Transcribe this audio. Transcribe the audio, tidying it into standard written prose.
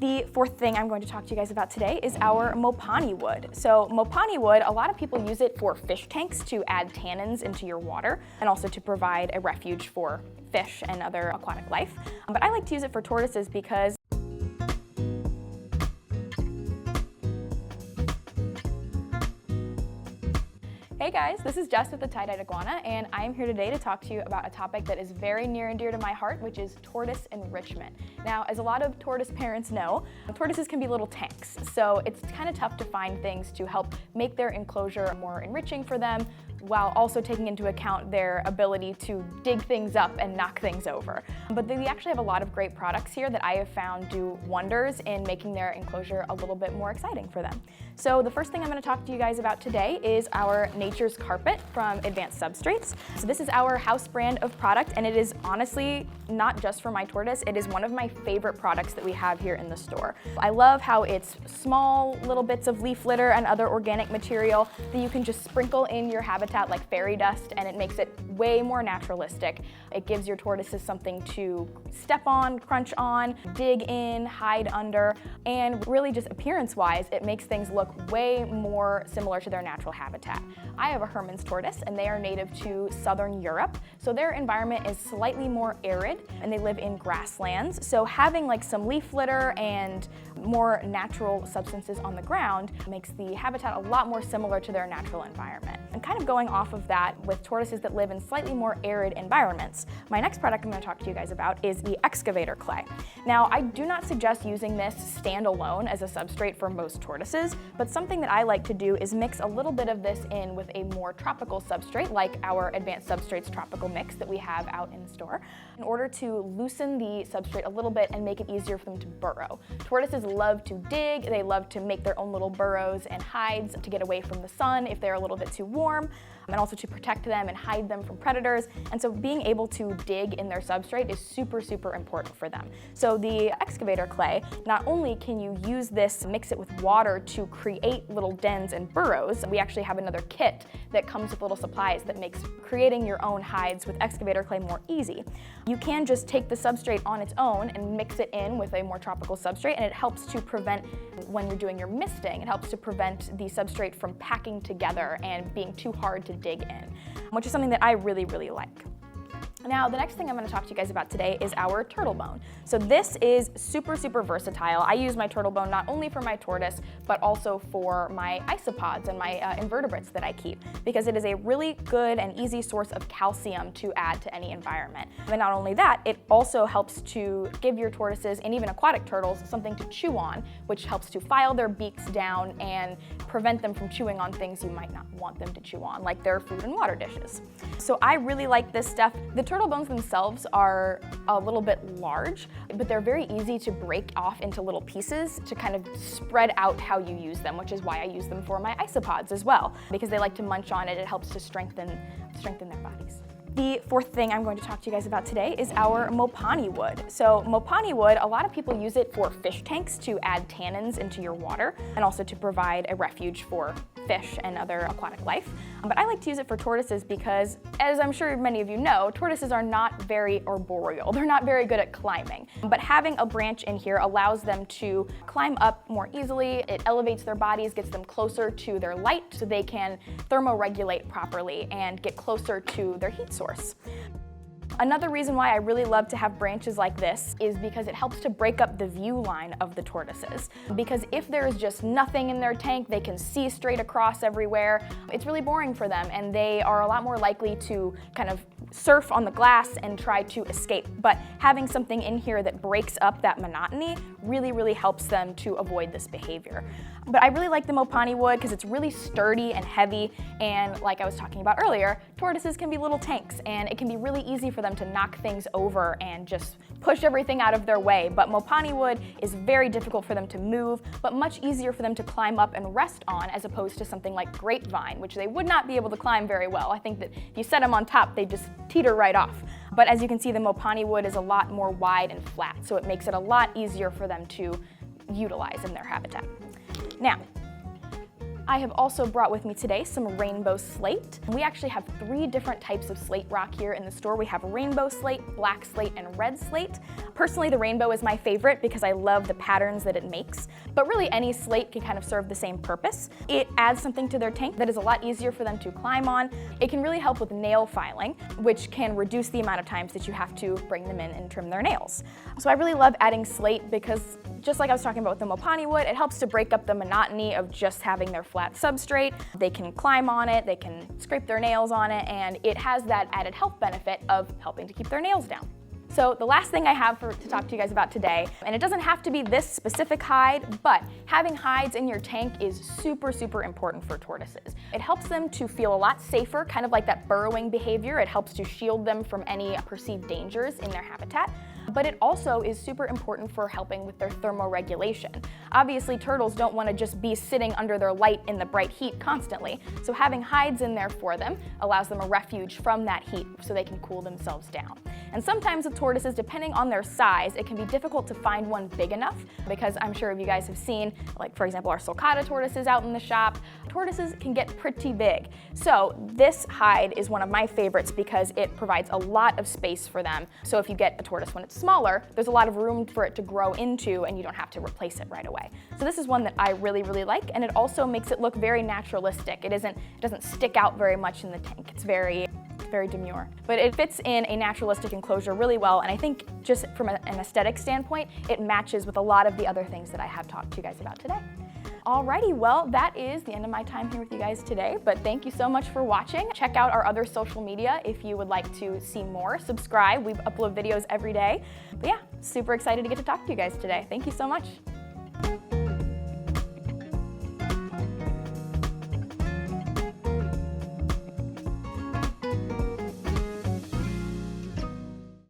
The fourth thing I'm going to talk to you guys about today is our mopani wood. So mopani wood, a lot of people use it for fish tanks to add tannins into your water and also to provide a refuge for fish and other aquatic life. But I like to use it for tortoises because Hey guys, this is Jess with the Tye-Dyed Iguana, and I am here today to talk to you about a topic that is very near and dear to my heart, which is tortoise enrichment. Now, as a lot of tortoise parents know, tortoises can be little tanks, so it's kind of tough to find things to help make their enclosure more enriching for them, while also taking into account their ability to dig things up and knock things over. But we actually have a lot of great products here that I have found do wonders in making their enclosure a little bit more exciting for them. So the first thing I'm going to talk to you guys about today is our Nature's Carpet from Advanced Substrates. So this is our house brand of product, and it is honestly not just for my tortoise, it is one of my favorite products that we have here in the store. I love how it's small little bits of leaf litter and other organic material that you can just sprinkle in your habitat like fairy dust, and it makes it way more naturalistic. It gives your tortoises something to step on, crunch on, dig in, hide under, and really just appearance-wise, it makes things look way more similar to their natural habitat. I have a Herman's tortoise, and they are native to southern Europe, so their environment is slightly more arid, and they live in grasslands, so having like some leaf litter and more natural substances on the ground makes the habitat a lot more similar to their natural environment. And kind of going off of that, with tortoises that live in slightly more arid environments, my next product I'm going to talk to you guys about is the Excavator clay. Now, I do not suggest using this standalone as a substrate for most tortoises, but something that I like to do is mix a little bit of this in with a more tropical substrate, like our Advanced Substrates Tropical Mix that we have out in the store, in order to loosen the substrate a little bit and make it easier for them to burrow. Tortoises love to dig, they love to make their own little burrows and hides to get away from the sun if they're a little bit too warm, and also to protect them and hide them from predators. And so being able to dig in their substrate is super, super important for them. So the Excavator clay, not only can you use this, mix it with water to create little dens and burrows, we actually have another kit that comes with little supplies that makes creating your own hides with Excavator clay more easy. You can just take the substrate on its own and mix it in with a more tropical substrate, and it helps to prevent, when you're doing your misting, it helps to prevent the substrate from packing together and being too hard to dig in, which is something that I really, really like. Now, the next thing I'm going to talk to you guys about today is our turtle bone. So this is super, super versatile. I use my turtle bone not only for my tortoise, but also for my isopods and my invertebrates that I keep, because it is a really good and easy source of calcium to add to any environment. And not only that, it also helps to give your tortoises and even aquatic turtles something to chew on, which helps to file their beaks down and prevent them from chewing on things you might not want them to chew on, like their food and water dishes. So I really like this stuff. The turtle bones themselves are a little bit large, but they're very easy to break off into little pieces to kind of spread out how you use them, which is why I use them for my isopods as well, because they like to munch on it. It helps to strengthen their bodies. The fourth thing I'm going to talk to you guys about today is our mopani wood. So mopani wood, a lot of people use it for fish tanks to add tannins into your water and also to provide a refuge for fish and other aquatic life. But I like to use it for tortoises because, as I'm sure many of you know, tortoises are not very arboreal. They're not very good at climbing. But having a branch in here allows them to climb up more easily. It elevates their bodies, gets them closer to their light so they can thermoregulate properly and get closer to their heat source. Another reason why I really love to have branches like this is because it helps to break up the view line of the tortoises. Because if there's just nothing in their tank, they can see straight across everywhere. It's really boring for them, and they are a lot more likely to kind of surf on the glass and try to escape. But having something in here that breaks up that monotony really, really helps them to avoid this behavior. But I really like the mopani wood because it's really sturdy and heavy, and like I was talking about earlier, tortoises can be little tanks, and it can be really easy for them to knock things over and just push everything out of their way. But mopani wood is very difficult for them to move, but much easier for them to climb up and rest on, as opposed to something like grapevine, which they would not be able to climb very well. I think that if you set them on top, they just teeter right off. But as you can see, the mopani wood is a lot more wide and flat, so it makes it a lot easier for them to utilize in their habitat. Now, I have also brought with me today some rainbow slate. We actually have 3 different types of slate rock here in the store. We have rainbow slate, black slate, and red slate. Personally, the rainbow is my favorite because I love the patterns that it makes, but really any slate can kind of serve the same purpose. It adds something to their tank that is a lot easier for them to climb on. It can really help with nail filing, which can reduce the amount of times that you have to bring them in and trim their nails. So I really love adding slate because, just like I was talking about with the mopani wood, it helps to break up the monotony of just having their flat substrate. They can climb on it, they can scrape their nails on it, and it has that added health benefit of helping to keep their nails down. So the last thing I have to talk to you guys about today, and it doesn't have to be this specific hide, but having hides in your tank is super, super important for tortoises. It helps them to feel a lot safer, kind of like that burrowing behavior. It helps to shield them from any perceived dangers in their habitat. But it also is super important for helping with their thermoregulation. Obviously, turtles don't want to just be sitting under their light in the bright heat constantly, so having hides in there for them allows them a refuge from that heat so they can cool themselves down. And sometimes with tortoises, depending on their size, it can be difficult to find one big enough, because I'm sure you guys have seen, like for example, our sulcata tortoises out in the shop. Tortoises can get pretty big. So this hide is one of my favorites because it provides a lot of space for them. So if you get a tortoise when it's smaller, there's a lot of room for it to grow into and you don't have to replace it right away. So this is one that I really, really like, and it also makes it look very naturalistic. It doesn't stick out very much in the tank. It's very demure. But it fits in a naturalistic enclosure really well, and I think just from an aesthetic standpoint, it matches with a lot of the other things that I have talked to you guys about today. Alrighty, well, that is the end of my time here with you guys today, but thank you so much for watching. Check out our other social media if you would like to see more. Subscribe, we upload videos every day. But yeah, super excited to get to talk to you guys today. Thank you so much.